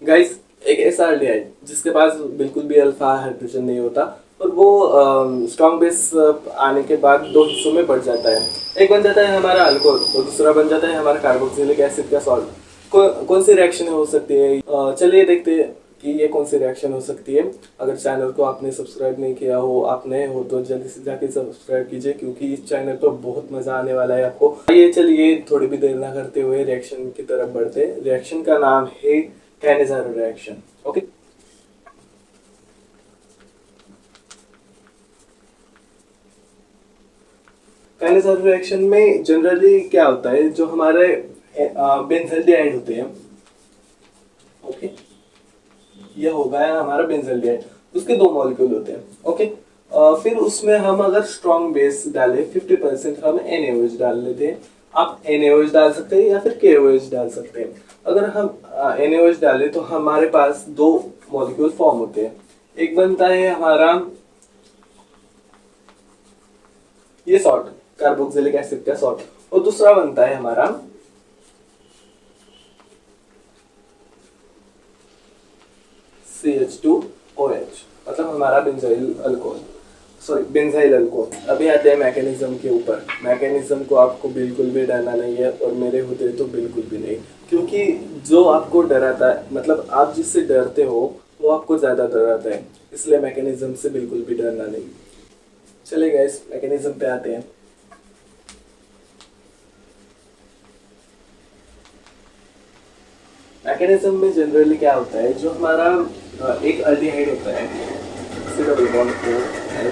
Guys, एक ऐसा aldehyde जिसके पास बिल्कुल भी अल्फा हाइड्रोजन नहीं होता और वो स्ट्रॉन्ग बेस आने के बाद दो हिस्सों में बढ़ जाता है। एक बन जाता है हमारा अल्कोहल और दूसरा बन जाता है हमारा कार्बोक्सिलिक एसिड का सॉल्ट। कौन सी रिएक्शन हो सकती है? चलिए देखते हैं कि ये कौन सी रिएक्शन हो सकती है। अगर चैनल को आपने सब्सक्राइब नहीं किया हो, आप नए हो तो जल्दी से जाके सब्सक्राइब कीजिए, क्योंकि इस चैनल पर बहुत मजा आने वाला है आपको। आइए चलिए थोड़ी भी देर ना करते हुए रिएक्शन की तरफ बढ़ते हैं। रिएक्शन का नाम है Cannizzaro reaction. Okay, Cannizzaro reaction में जनरली क्या होता है, जो हमारे बेंजल्डिहाइड होते हैं, ओके, ये हो गया हमारा बेंजल्डिहाइड, उसके दो मॉलिक्यूल होते हैं। ओके, फिर उसमें हम अगर स्ट्रॉन्ग बेस डालें 50% हम NaOH डाल लेते हैं। आप NaOH डाल सकते हैं या फिर KOH डाल सकते हैं। अगर हम NaOH डालें तो हमारे पास दो मॉलिक्यूल फॉर्म होते हैं। एक बनता है हमारा ये सॉल्ट, कार्बोक्सिलिक एसिड का सॉल्ट, और दूसरा बनता है हमारा CH2OH, मतलब हमारा benzyl alcohol, sorry benzyl alcohol. अभी आते हैं मैकेनिज्म के ऊपर। मैकेनिज्म को आपको बिल्कुल भी डरना नहीं है और मेरे होते तो बिल्कुल भी नहीं, क्योंकि जो आपको डराता है, मतलब आप जिससे डरते हो वो आपको ज्यादा डराता है, इसलिए मैकेनिज्म से बिल्कुल भी डरना नहीं। चलिए गाइस, मैकेनिज्म पे आते हैं। मैकेनिज्म में जनरली क्या होता है, जो हमारा एक अल्डिहाइड होता है, डबल बॉन्ड OH,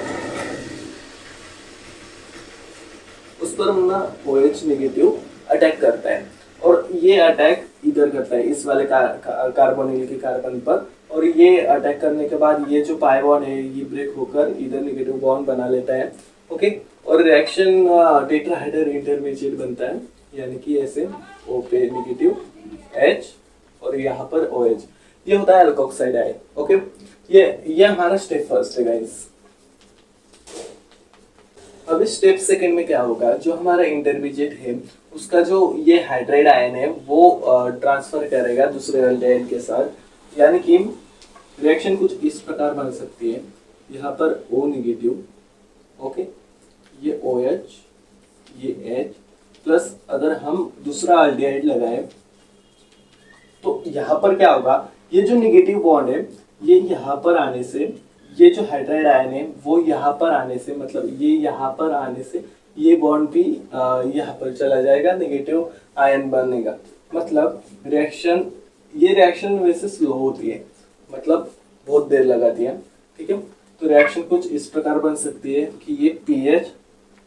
उस पर ना OH नेगेटिव अटैक करता है, और ये अटैक इधर करता है इस वाले कार्बोनिल के कार्बन पर, और ये अटैक करने के बाद ये जो पाई बॉन्ड है ये ब्रेक होकर इधर नेगेटिव बॉन्ड बना लेता है। ओके, और रिएक्शन टेट्राहाइड्रल इंटरमीडिएट बनता है, यानी कि ऐसे O पे नेगेटिव H और यहाँ पर OH, ये होता है अल्कोक्साइड आयन। ओके, ये हमारा स्टेप फर्स्ट है गाइस। अब स्टेप सेकंड में क्या होगा, जो हमारा इंटरमीडिएट है उसका जो ये हाइड्राइड आयन है वो ट्रांसफर करेगा दूसरे एल्डिहाइड के साथ, यानी कि रिएक्शन कुछ इस प्रकार बन सकती है। यहाँ पर O नेगेटिव, ओके, ये OH, ये H प्लस, अगर हम दूसरा एल्डिहाइड लगाएं तो यहाँ पर क्या होगा, ये जो नेगेटिव बॉन्ड है ये यहाँ पर आने से, ये जो हाइड्राइड आयन है वो यहाँ पर आने से, मतलब ये यहाँ पर आने से ये बॉन्ड भी यहाँ पर चला जाएगा, नेगेटिव आयन बनेगा। मतलब रिएक्शन, ये रिएक्शन वैसे स्लो होती है, मतलब बहुत देर लगाती है। ठीक है, तो रिएक्शन कुछ इस प्रकार बन सकती है कि ये PH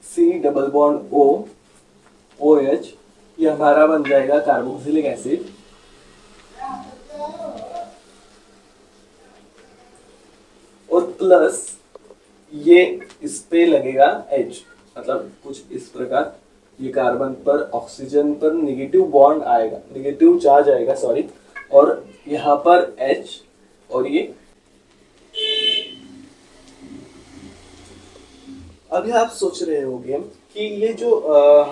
C double bond O OH, ये हमारा बन जाएगा कार्बोक्सिलिक एसिड, और प्लस ये इस पे लगेगा H, मतलब कुछ इस प्रकार ये कार्बन पर ऑक्सीजन पर नेगेटिव बॉन्ड आएगा, नेगेटिव चार्ज आएगा, सॉरी, और यहाँ पर H, और ये अभी आप सोच रहे होंगे कि ये जो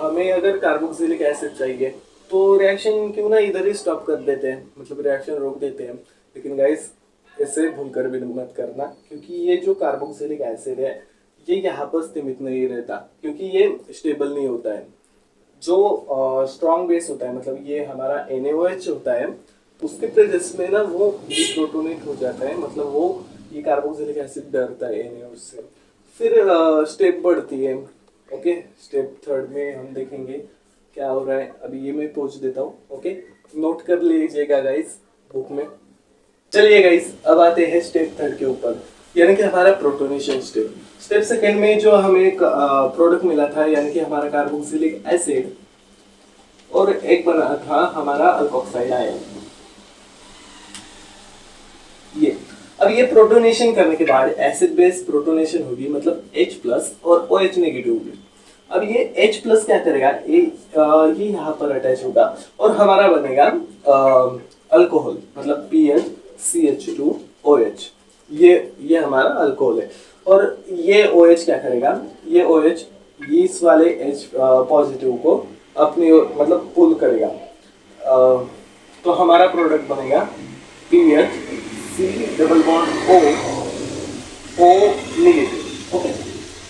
हमें अगर कार्बोक्सिलिक एसिड चाहिए तो रिएक्शन क्यों ना इधर ही स्टॉप कर देते हैं, मतलब रिएक्शन रोक देते हैं। लेकिन गाइस, ऐसे भूलकर भी मत करना, क्योंकि ये जो कार्बोक्सिलिक एसिड है ये यहाँ पर सीमित नहीं रहता, क्योंकि ये स्टेबल नहीं होता है। जो स्ट्रॉन्ग बेस होता है, मतलब ये हमारा NaOH होता है, उसके प्रेजेंस में ना वो डिप्रोटोनेट हो जाता है, मतलब वो ये कार्बोक्सिलिक एसिड डरता है NaOH से। फिर स्टेप बढ़ती है। ओके, स्टेप थर्ड में हम देखेंगे क्या हो रहा है। अभी ये मैं पहुंच देता हूँ। ओके, नोट कर लीजिएगा गाइस बुक में। चलिए गाइस, अब आते हैं स्टेप थर्ड के ऊपर, यानी कि हमारा प्रोटोनेशन स्टेप। स्टेप सेकंड में जो हमें एक प्रोडक्ट मिला था, यानी कि हमारा कार्बोक्सिलिक एसिड, और एक बना था हमारा अल्कोक्साइड आयन। ये अब ये प्रोटोनेशन करने के बाद एसिड बेस प्रोटोनेशन होगी, मतलब H प्लस और OH नेगेटिव होगी। अब ये H प्लस क्या करेगा, ये यहाँ पर अटैच होगा और हमारा बनेगा अल्कोहल, मतलब PHCH2OH। ये हमारा अल्कोहल है, और ये OH क्या करेगा, ये OH इस वाले H पॉजिटिव को अपनी ओर मतलब पुल करेगा, तो हमारा प्रोडक्ट बनेगा C double bond O, O negative. Okay,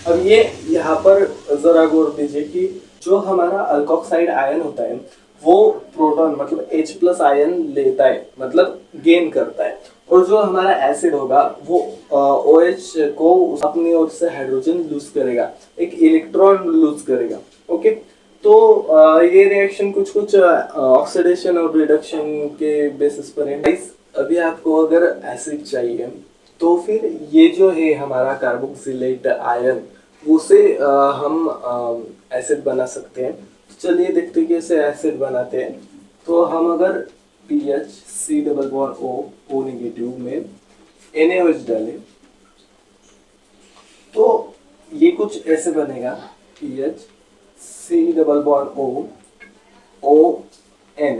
अब ये यहाँ पर जरा गौर दीजिए कि जो हमारा अल्कोक्साइड आयन होता है वो प्रोटॉन मतलब H प्लस आयन लेता है, मतलब गेन करता है, और जो हमारा एसिड होगा वो OH को अपनी ओर से हाइड्रोजन लूज करेगा, एक इलेक्ट्रॉन लूज करेगा। ओके, तो ये रिएक्शन कुछ कुछ ऑक्सीडेशन और रिडक्शन के बेसिस पर है। Guys, अभी आपको अगर एसिड चाहिए तो फिर ये जो है हमारा कार्बोक्सिलेट आयन, उसे हम एसिड बना सकते हैं। चलिए देखते हैं कैसे एसिड बनाते हैं। तो हम अगर Ph C double bond O, O negative में NaOH डालें तो ये कुछ ऐसे बनेगा, Ph C double bond O, O Na,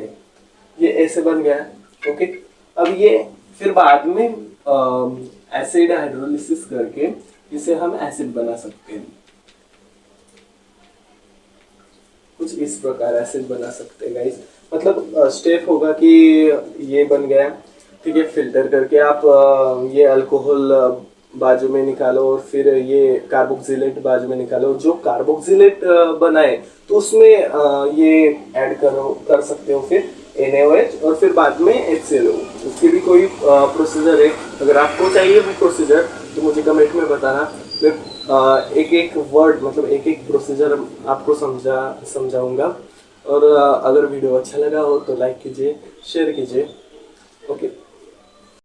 ये ऐसे बन गया। ओके, अब ये फिर बाद में एसिड हाइड्रोलिसिस करके इसे हम एसिड बना सकते हैं, कुछ इस प्रकार एसिड बना सकते हैं गाइस। मतलब स्टेप होगा कि ये बन गया, ठीक है, फिल्टर करके आप ये अल्कोहल बाजू में निकालो और फिर ये कार्बोक्सिलेट बाजू में निकालो। जो कार्बोक्सिलेट बनाए तो उसमें ये ऐड कर सकते हो फिर NaOH और फिर बाद में HClO। उसकी भी कोई प्रोसीजर है, अगर आपको चाहिए वो प्रोसीजर तो मुझे कमेंट में बताना। मैं एक एक वर्ड मतलब एक एक प्रोसीजर आपको समझाऊंगा। और अगर वीडियो अच्छा लगा हो तो लाइक कीजिए, शेयर कीजिए। ओके।